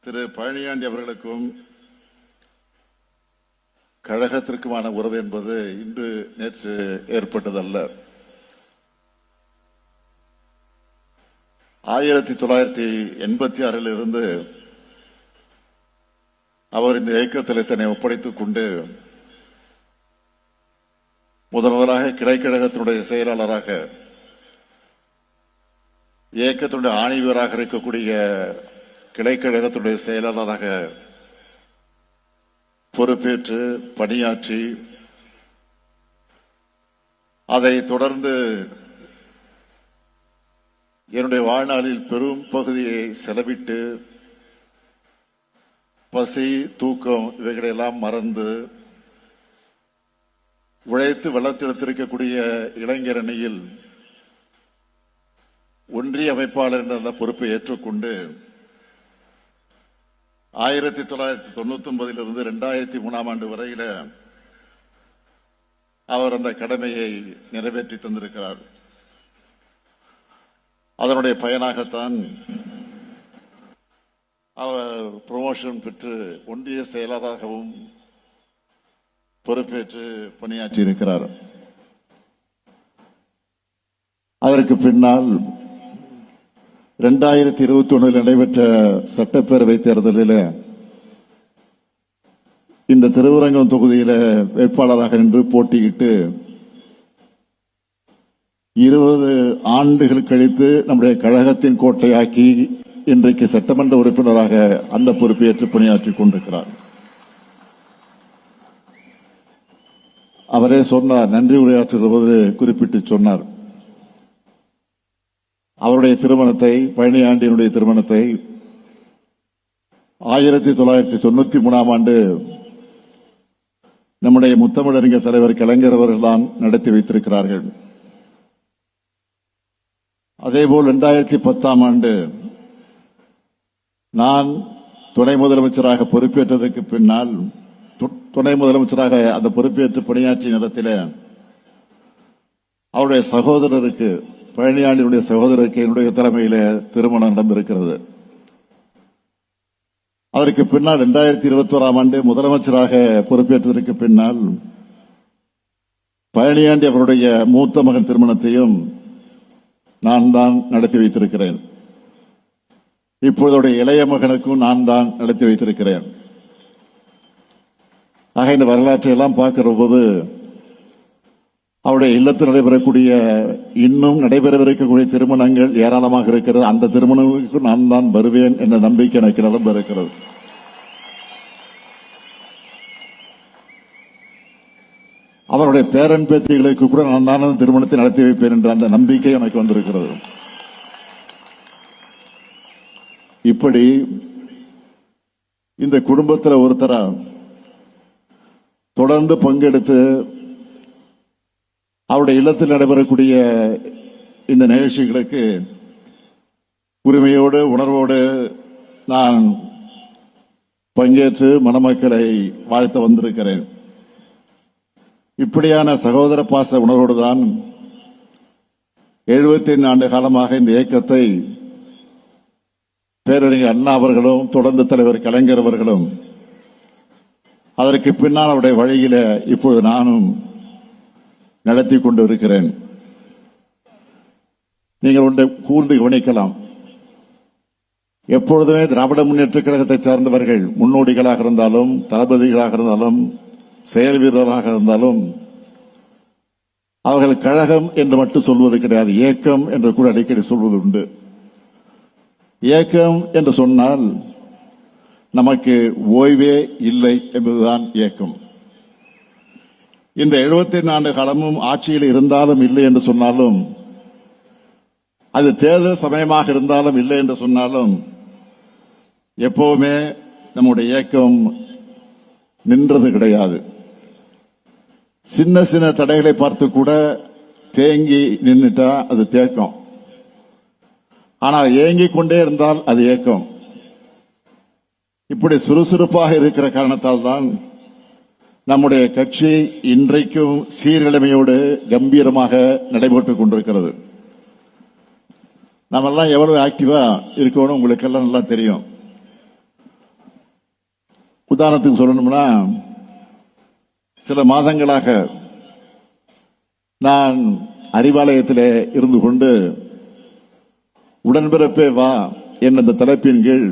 திரு பழனியாண்டி அவர்களுக்கும் கழகத்திற்குமான உறவு என்பது இன்று நேற்று ஏற்பட்டதல்ல. 1986 இருந்து அவர் இந்த இயக்கத்தில் தன்னை ஒப்படைத்துக் கொண்டு முதலாக கிளைக்கழகத்தினுடைய செயலாளராக, இயக்கத்தினுடைய ஆணிவராக இருக்கக்கூடிய கிளைக்கழகத்தினுடைய செயலாளராக பொறுப்பேற்று பணியாற்றி, அதை தொடர்ந்து என்னுடைய வாழ்நாளில் பெரும் பகுதியை செலவிட்டு பசி, தூக்கம் இவைகளெல்லாம் மறந்து உழைத்து வளர்த்தெடுத்திருக்கக்கூடிய இளைஞரணியில் ஒன்றிய அமைப்பாளர் என்ற அந்த பொறுப்பை ஏற்றுக்கொண்டு 1999 இருந்து 2003 வரையில அவர் அந்த கடமையை நிறைவேற்றி தந்திருக்கிறார். அதனுடைய பயனாகத்தான் அவர் ப்ரமோஷன் பெற்று ஒன்றிய செயலாளராகவும் பொறுப்பேற்று பணியாற்றி இருக்கிறார். அதற்கு பின்னால் 2021 நடைபெற்ற சட்டப்பேரவை தேர்தலில் இந்த திருவரங்கம் தொகுதியில வேட்பாளராக நின்று போட்டியிட்டு 20 ஆண்டுகள் கழித்து நம்முடைய கழகத்தின் கோட்டையாக்கி இன்றைக்கு சட்டமன்ற உறுப்பினராக அந்த பொறுப்பேற்று பணியாற்றிக் கொண்டிருக்கிறார். அவரே சொன்னார், நன்றி உரையாற்றுவது குறிப்பிட்டு சொன்னார். அவருடைய திருமணத்தை, பழனியாண்டியினுடைய திருமணத்தை 1993 நம்முடைய முத்தமிழறிஞர் தலைவர் கலைஞர் அவர்கள் தான் நடத்தி வைத்திருக்கிறார்கள். அதேபோல் 2010 நான் துணை முதலமைச்சராக பொறுப்பேற்றதற்கு பின்னால், துணை முதலமைச்சராக அந்த பொறுப்பேற்று பணியாற்றிய நேரத்தில் அவருடைய சகோதரருக்கு, பழனியாண்டியுடைய சகோதரருக்கு என்னுடைய தலைமையில திருமணம் நடந்திருக்கிறது. அதற்கு பின்னால் 2021 முதலமைச்சராக பொறுப்பேற்றதற்கு பின்னால் பழனியாண்டி அவருடைய மூத்த மகன் திருமணத்தையும் நான் தான் நடத்தி வைத்திருக்கிறேன். இப்பொழுது இளைய மகனுக்கும் நான் தான் நடத்தி வைத்திருக்கிறேன். ஆக இந்த வரலாற்றை எல்லாம் பார்க்கிற போது அவருடைய இல்லத்தில் நடைபெறக்கூடிய, இன்னும் நடைபெறவிருக்கக்கூடிய திருமணங்கள் ஏராளமாக இருக்கிறது. அந்த திருமணங்களுக்கு நான் தான் வருவேன் என்ற நம்பிக்கை எனக்கு நிரம்ப இருக்கிறது. அவருடைய பேரன் பேத்திகளுக்கு கூட நான் தான் திருமணத்தை நடத்தி வைப்பேன் என்ற அந்த நம்பிக்கை எனக்கு வந்திருக்கிறது. இப்படி இந்த குடும்பத்தில் ஒருத்தரா தொடர்ந்து பங்கெடுத்து அவருடைய இல்லத்தில் நடைபெறக்கூடிய இந்த நிகழ்ச்சிகளுக்கு உரிமையோடு, உணர்வோடு நான் பங்கேற்று மணமக்களை வாழ்த்த வந்திருக்கிறேன். இப்படியான சகோதர பாச உணர்வோடுதான் 75 ஆண்டு காலமாக இந்த இயக்கத்தை பேரறிஞர் அண்ணா அவர்களும், தொடர்ந்து தலைவர் கலைஞர் அவர்களும், அதற்கு பின்னால் அவருடைய வழியில இப்பொழுது நானும் நடத்தி கொண்டு இருக்கிறேன். நீங்கள் ஒன்றை கூர்ந்து கவனிக்கலாம். எப்பொழுதுமே திராவிட முன்னேற்ற கழகத்தை சார்ந்தவர்கள் முன்னோடிகளாக இருந்தாலும், தளபதிகளாக இருந்தாலும், செயல் வீரராக இருந்தாலும், அவர்கள் கழகம் என்று மட்டும் சொல்வது கிடையாது, இயக்கம் என்று கூட அடிக்கடி சொல்வது உண்டு. இயக்கம் என்று சொன்னால் நமக்கு ஓய்வே இல்லை என்பதுதான் இயக்கம். இந்த 75 ஆண்டு காலமும் ஆட்சியில் இருந்தாலும் இல்லை என்று சொன்னாலும், அது தேர்தல் சமயமாக இருந்தாலும் இல்லை என்று சொன்னாலும், எப்பவுமே நம்முடைய இயக்கம் நின்றது கிடையாது. சின்ன சின்ன தடைகளை பார்த்து கூட தேங்கி நின்றுட்டா அது தேக்கம். ஆனால் ஏங்கிக் கொண்டே இருந்தால் அது ஏக்கம். இப்படி சுறுசுறுப்பாக இருக்கிற காரணத்தால் தான் நம்முடைய கட்சி இன்றைக்கும் சீர்கிழமையோடு கம்பீரமாக நடைபெற்றுக் கொண்டிருக்கிறது. நாமெல்லாம் எவ்வளவு ஆக்டிவா இருக்கணும் உங்களுக்கெல்லாம் நல்லா தெரியும். உதாரணத்துக்கு சொல்லணும்னா, சில மாதங்களாக நான் அறிவாலயத்திலே இருந்து கொண்டு உடன்பிறப்பே வா என்ற தலைப்பின் கீழ்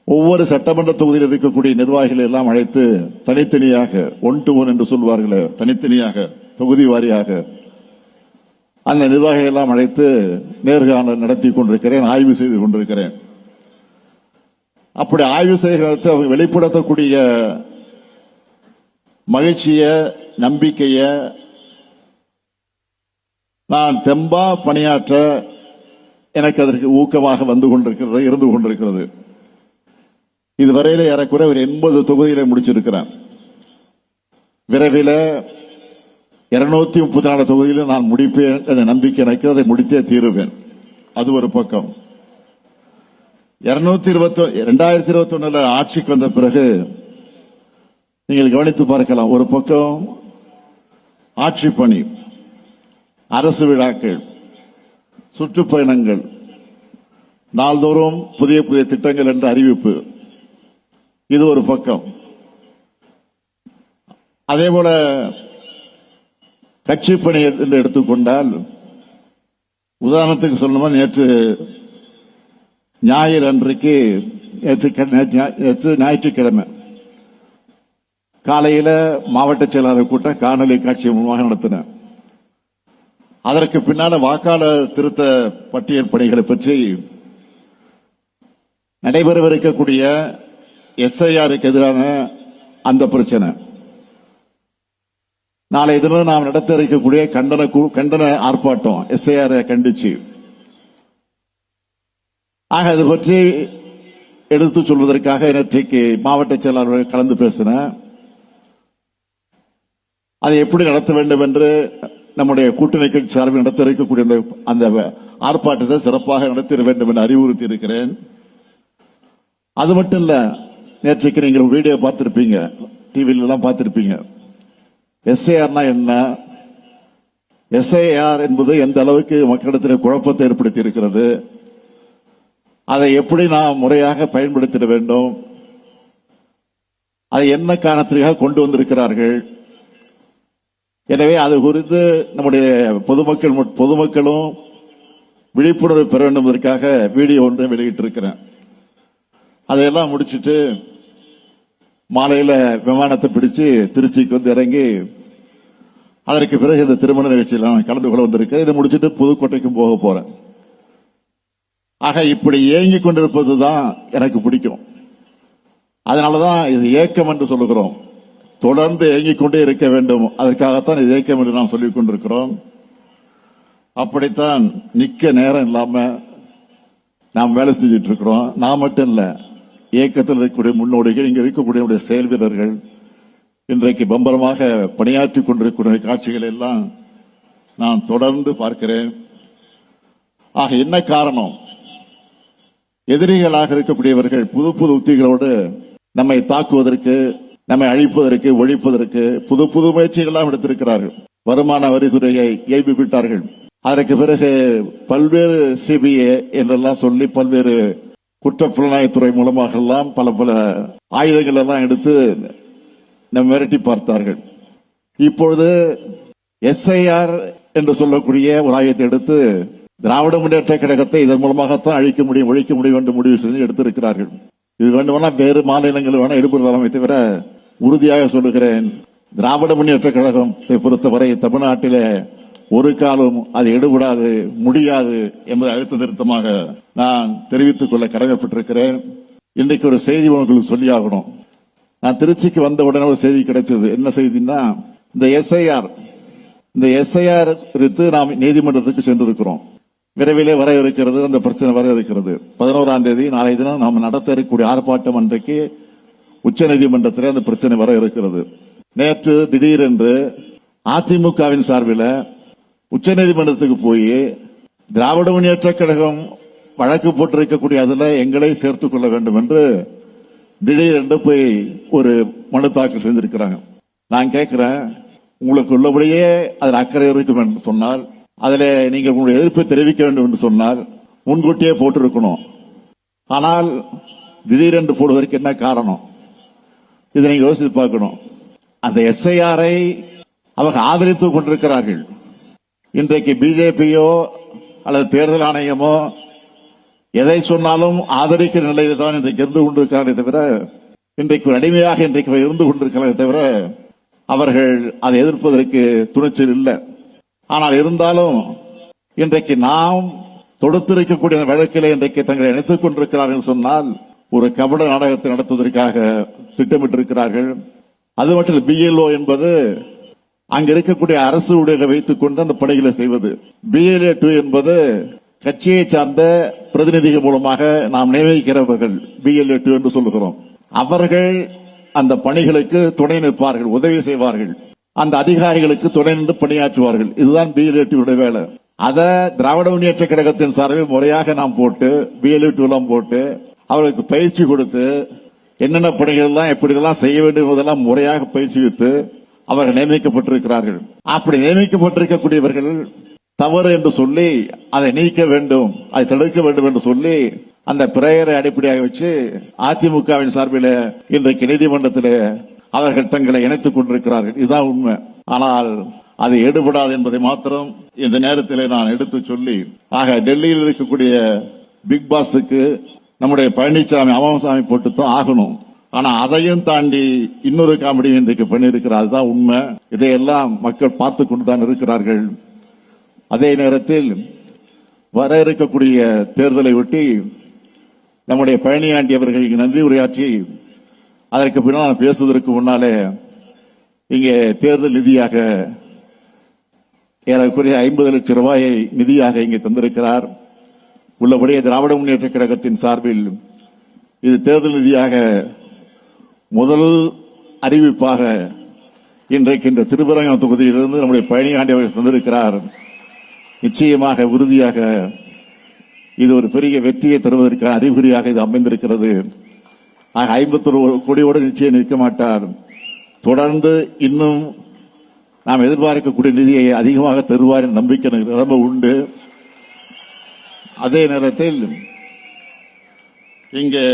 ஒவ்வொரு சட்டமன்ற தொகுதியில் இருக்கக்கூடிய நிர்வாகிகளை எல்லாம் அழைத்து தனித்தனியாக 1 to 1 என்று சொல்வார்களே, தனித்தனியாக தொகுதி வாரியாக அந்த நிர்வாகிகளை எல்லாம் அழைத்து நேர்காணல் நடத்தி கொண்டிருக்கிறேன், ஆய்வு செய்து கொண்டிருக்கிறேன். அப்படி ஆய்வு செய்கிறது அவங்க வெளிப்படுத்தக்கூடிய மகிழ்ச்சிய, நம்பிக்கைய நான் தெம்பா பணியாற்ற எனக்கு அதற்கு ஊக்கமாக இருந்து கொண்டிருக்கிறது. இதுவரையில ஏறக்குறை ஒரு 80 தொகுதிகளை முடிச்சிருக்கிறேன். விரைவில் 234 தொகுதியிலும் நான் முடிப்பேன் என்ற நம்பிக்கை எனக்கு, அதை முடித்தே தீருவேன். அது ஒரு பக்கம். 2021 ஆட்சிக்கு வந்த பிறகு நீங்கள் கவனித்து பார்க்கலாம். ஒரு பக்கம் ஆட்சி பணி, அரசு விழாக்கள், சுற்றுப்பயணங்கள், நாள்தோறும் புதிய புதிய திட்டங்கள் என்ற அறிவிப்பு, இது ஒரு பக்கம். அதேபோல கட்சி பணி என்று எடுத்துக்கொண்டால், உதாரணத்துக்கு சொல்லணுமா, நேற்று ஞாயிறு அன்றைக்கு நேற்று ஞாயிற்றுக்கிழமை காலையில மாவட்ட செயலாளர் கூட்டம் காணொலி காட்சி மூலமாக நடத்தின. அதற்கு பின்னால வாக்காளர் திருத்த பட்டியல் பணிகளை பற்றி நடைபெறவிருக்கக்கூடிய SIRக்கு எதிரான அந்த பிரச்சனை, நாளை தினம் நாம் நடத்த இருக்கக்கூடிய கண்டன ஆர்ப்பாட்டம், SIR கண்டிச்சு. ஆக அது பற்றி எடுத்து சொல்வதற்காக நேற்றைக்கு மாவட்ட செயலாளர்கள் கலந்து பேசின. அதை எப்படி நடத்த வேண்டும் என்று நம்முடைய கூட்டணி கட்சி சார்பில் நடத்த இருக்கக்கூடிய அந்த ஆர்ப்பாட்டத்தை சிறப்பாக நடத்திட வேண்டும் என்று அறிவுறுத்தி இருக்கிறேன். அது மட்டும் இல்ல, நேற்றைக்கு நீங்கள் வீடியோ பார்த்திருப்பீங்க, டிவில எல்லாம் பார்த்திருப்பீங்க. SIRனா என்ன, SIR என்பது எந்த அளவுக்கு மக்களிடத்தில் குழப்பத்தை ஏற்படுத்தி இருக்கிறது, அதை எப்படி நாம் முறையாக பயன்படுத்திட வேண்டும், அதை என்ன காரணத்திற்காக கொண்டு வந்திருக்கிறார்கள். எனவே அது குறித்து நம்முடைய பொதுமக்களும் விழிப்புணர்வு பெற வேண்டும் என்பதற்காக வீடியோ ஒன்றை வெளியிட்டிருக்கிறேன். அதையெல்லாம் முடிச்சுட்டு மாலையில விமானத்தை பிடிச்சு திருச்சிக்கு வந்து இறங்கி அதற்கு பிறகு இந்த திருமண நிகழ்ச்சியில் நான் கலந்து கொள்ள வந்திருக்கேன். இதை முடிச்சுட்டு புதுக்கோட்டைக்கும் போக போறேன். ஆக இப்படி ஏங்கிக் கொண்டிருப்பதுதான் எனக்கு பிடிக்கும். அதனாலதான் இது ஏக்கம் என்று சொல்லுகிறோம். தொடர்ந்து ஏங்கிக் கொண்டே இருக்க வேண்டும், அதற்காகத்தான் இது ஏக்கம் என்று நாம் சொல்லிக் கொண்டிருக்கிறோம். அப்படித்தான் நிக்க நேரம் இல்லாம நாம் வேலை செஞ்சுட்டு இருக்கிறோம். நான் மட்டும் இல்ல, இயக்கத்தில் இருக்கக்கூடிய முன்னோடிகள், இங்க இருக்கக்கூடிய செயல் வீரர்கள் இன்றைக்கு பம்பரமாக பணியாற்றிக் கொண்டிருக்கிற காட்சிகள் எல்லாம் நான் தொடர்ந்து பார்க்கிறேன். ஆக என்ன காரணம்? எதிரிகளாக இருக்கக்கூடியவர்கள் புது புது உத்திகளோடு நம்மை தாக்குவதற்கு, நம்மை அழிப்பதற்கு, ஒழிப்பதற்கு புது புது முயற்சிகள் எடுத்திருக்கிறார்கள். வருமான வரித்துறையை ஏய்ப்பு விட்டார்கள். அதற்கு பிறகு பல்வேறு CBI என்றெல்லாம் சொல்லி பல்வேறு குற்ற புலனாய்வுத்துறை மூலமாக எல்லாம் பல பல ஆயுதங்கள் எல்லாம் எடுத்து நம்ம மிரட்டி பார்த்தார்கள். இப்பொழுது SIR என்று சொல்லக்கூடிய ஒரு ஆயுதத்தை எடுத்து திராவிட முன்னேற்ற கழகத்தை இதன் மூலமாகத்தான் அழிக்க முடியும், ஒழிக்க முடியும் என்று முடிவு செய்து எடுத்திருக்கிறார்கள். இது வேண்டுமானா வேறு மாநிலங்கள் வேணா எடுப்பதாமே தவிர, உறுதியாக சொல்லுகிறேன், திராவிட முன்னேற்ற கழகத்தை பொறுத்தவரை தமிழ்நாட்டிலே ஒரு காலம் அது எடுபடாது, முடியாது என்பதை அழுத்த திருத்தமாக நான் தெரிவித்துக் கொள்ள கடமைப்பட்டிருக்கிறேன். இன்றைக்கு ஒரு செய்தி உங்களுக்கு சொல்லியாகணும். நான் திருச்சிக்கு வந்த உடனே ஒரு செய்தி கிடைச்சது. என்ன செய்தின்னா, இந்த SIR குறித்து நாம் நீதிமன்றத்துக்கு சென்றிருக்கிறோம். விரைவிலே வர இருக்கிறது, அந்த பிரச்சனை வர இருக்கிறது. 11ஆம் தேதி நாளை தினம் நாம் நடத்த இருக்கக்கூடிய ஆர்ப்பாட்டம் அன்றைக்கு உச்ச நீதிமன்றத்தில் அந்த பிரச்சனை வர இருக்கிறது. நேற்று திடீரென்று அதிமுகவின் சார்பில் உச்ச நீதிமன்றத்துக்கு போய் திராவிட முன்னேற்ற கழகம் வழக்கு போட்டிருக்கக்கூடிய அதுல எங்களை சேர்த்துக் கொள்ள வேண்டும் என்று திடீரென்று போய் ஒரு மனு தாக்கல் செய்திருக்கிறாங்க. நான் கேட்கிறேன், உங்களுக்கு உள்ளபடியே அதில் அக்கறை இருக்கும் என்று சொன்னால், அதில் நீங்கள் உங்களுடைய எதிர்ப்பை தெரிவிக்க வேண்டும் என்று சொன்னால் முன்கூட்டியே போட்டிருக்கணும். ஆனால் திடீரென்று போடுவதற்கு என்ன காரணம்? இதை நீங்க யோசித்து பார்க்கணும். அந்த எஸ்ஐஆரை அவர்கள் ஆதரித்துக் கொண்டிருக்கிறார்கள். இன்றைக்கு பிஜேபியோ அல்லது தேர்தல் ஆணையமோ எதை சொன்னாலும் ஆதரிக்கிற நிலையில் தான் இன்றைக்கு இருந்து கொண்டிருக்கிறார்களே தவிர, இன்றைக்கு ஒரு அடிமையாக இன்றைக்கு இருந்து கொண்டிருக்கிறார்களே தவிர, அவர்கள் அதை எதிர்ப்பதற்கு துணிச்சல் இல்லை. ஆனால் இருந்தாலும் இன்றைக்கு நாம் தொடுத்திருக்கக்கூடிய வழக்கிலே இன்றைக்கு தங்களை இணைத்துக் கொண்டிருக்கிறார்கள் சொன்னால் ஒரு கபட நாடகத்தை நடத்துவதற்காக திட்டமிட்டிருக்கிறார்கள். அது மட்டும் பிஎல்ஓ என்பது அங்க இருக்கக்கூடிய அரசு ஊழியர்களை வைத்துக் கொண்டு அந்த பணிகளை செய்வது. பிஎல்ஏ 2 என்பது கட்சியை சார்ந்த பிரதிநிதிகள் மூலமாக நாம் நியமிக்கிறவர்கள் பிஎல்ஏ 2 என்று சொல்லுகிறோம். அவர்கள் அந்த பணிகளுக்கு துணை நிற்பார்கள், உதவி செய்வார்கள், அந்த அதிகாரிகளுக்கு துணை நின்று பணியாற்றுவார்கள். இதுதான் பிஎல்ஏ 2 வேலை. அதை திராவிட முன்னேற்ற கழகத்தின் சார்பில் முறையாக நாம் போட்டு பிஎல்ஏ 2 போட்டு அவர்களுக்கு பயிற்சி கொடுத்து என்னென்ன பணிகள் எல்லாம் எப்படியெல்லாம் செய்ய வேண்டும் என்பதெல்லாம் முறையாக பயிற்சிவித்து அவர்கள் நியமிக்கப்பட்டிருக்கிறார்கள். அப்படி நியமிக்கப்பட்டிருக்கக்கூடியவர்கள் தவறு என்று சொல்லி அதை நீக்க வேண்டும், அதை தடுக்க வேண்டும் என்று சொல்லி அந்த பிரேயரை அடிப்படையாக வச்சு அதிமுகவின் சார்பில் இன்றைக்கு நீதிமன்றத்தில் அவர்கள் தங்களை இணைத்துக் கொண்டிருக்கிறார்கள். இதுதான் உண்மை. ஆனால் அது எடுபடாது என்பதை மாத்திரம் இந்த நேரத்தில் நான் எடுத்து சொல்லி, ஆக டெல்லியில் இருக்கக்கூடிய பிக் பாஸுக்கு நம்முடைய பழனிசாமி அமாமசாமி போட்டுத்தான் ஆகணும். ஆனா அதையும் தாண்டி இன்னொரு காமெடி இன்றைக்கு பண்ணியிருக்கிறார். அதுதான் உண்மை. இதையெல்லாம் மக்கள் பார்த்து கொண்டுதான் இருக்கிறார்கள். அதே நேரத்தில் வர இருக்கக்கூடிய தேர்தலை ஒட்டி நம்முடைய பழனியாண்டி அவர்கள் இங்கு நன்றி உரையாற்றி அதற்கு பின்னால் பேசுவதற்கு முன்னாலே இங்கே தேர்தல் நிதியாக ஏறக்குறைய 50 லட்சம் ரூபாயை நிதியாக இங்கே தந்திருக்கிறார். உள்ளபடியே திராவிட முன்னேற்ற கழகத்தின் சார்பில் இது தேர்தல் நிதியாக முதல் அறிவிப்பாக இன்றைக்கு இந்த திருப்பரங்கம் தொகுதியிலிருந்து நம்முடைய பழனியாண்டி அவர்கள் தந்திருக்கிறார். நிச்சயமாக உறுதியாக இது ஒரு பெரிய வெற்றியை தருவதற்கான அறிகுறியாக இது அமைந்திருக்கிறது. 51 கோடியோடு நிச்சயம் நிற்க மாட்டார். தொடர்ந்து இன்னும் நாம் எதிர்பார்க்கக்கூடிய நிதியை அதிகமாக தருவார் என்ற நம்பிக்கை ரொம்ப உண்டு. அதே நேரத்தில் இங்கே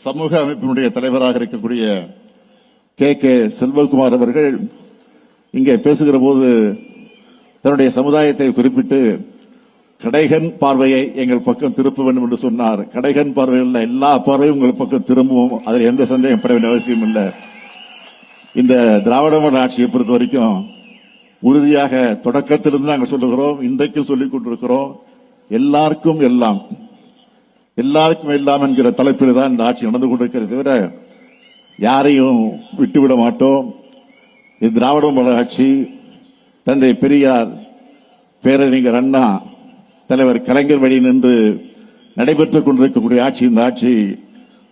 சமூக அமைப்பினுடைய தலைவராக இருக்கக்கூடிய கே செல்வகுமார் அவர்கள் இங்கே பேசுகிற போது தன்னுடைய சமுதாயத்தை குறிப்பிட்டு கடைகன் பார்வையை எங்கள் பக்கம் திருப்ப வேண்டும் என்று சொன்னார். கடைகன் பார்வையில் எல்லா பார்வையும் உங்கள் பக்கம் திரும்புவோம், அதில் எந்த சந்தேகப்பட வேண்டிய அவசியம் இல்லை. இந்த திராவிட மாடல் ஆட்சியை பொறுத்த வரைக்கும் உறுதியாக தொடக்கத்திலிருந்து நாங்கள் சொல்லுகிறோம், இன்றைக்கும் சொல்லிக் கொண்டிருக்கிறோம். எல்லாருக்கும் எல்லாம், எல்லாருக்கும் எல்லாம் என்கிற தலைப்பில் தான் இந்த ஆட்சி நடந்து கொண்டிருக்கிறது தவிர யாரையும் விட்டுவிட மாட்டோம். இது திராவிட மாடல் ஆட்சி. தந்தை பெரியார், பேரறிஞர் அண்ணா, தலைவர் கலைஞர் வழி நின்று நடைபெற்றுக் கொண்டிருக்கக்கூடிய ஆட்சி இந்த ஆட்சி.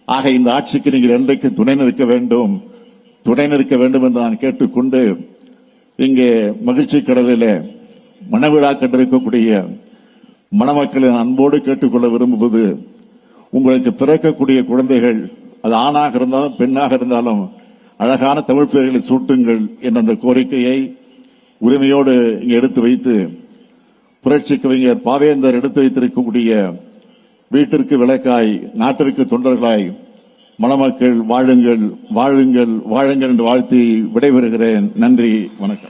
ஆக இந்த ஆட்சிக்கு நீங்கள் என்றைக்கு துணை நிற்க வேண்டும், துணை நிற்க வேண்டும் என்று நான் கேட்டுக்கொண்டு இங்கே மகிழ்ச்சி கடலில் மணவிழா கண்டிருக்கக்கூடிய மணமக்களின் அன்போடு கேட்டுக்கொள்ள விரும்புவது, உங்களுக்கு பிறக்கக்கூடிய குழந்தைகள் அது ஆணாக இருந்தாலும் பெண்ணாக இருந்தாலும் அழகான தமிழ் பெயர்களை சூட்டுங்கள் என்ற அந்த கோரிக்கையை உரிமையோடு இங்கே எடுத்து வைத்து புரட்சி கவிஞர் பாவேந்தர் எடுத்து வைத்திருக்கக்கூடிய வீட்டிற்கு விளக்காய் நாட்டிற்கு தொண்டர்களாய் மணமக்கள் வாழுங்கள் வாழுங்கள் வாழுங்கள் என்று வாழ்த்தி விடைபெறுகிறேன். நன்றி, வணக்கம்.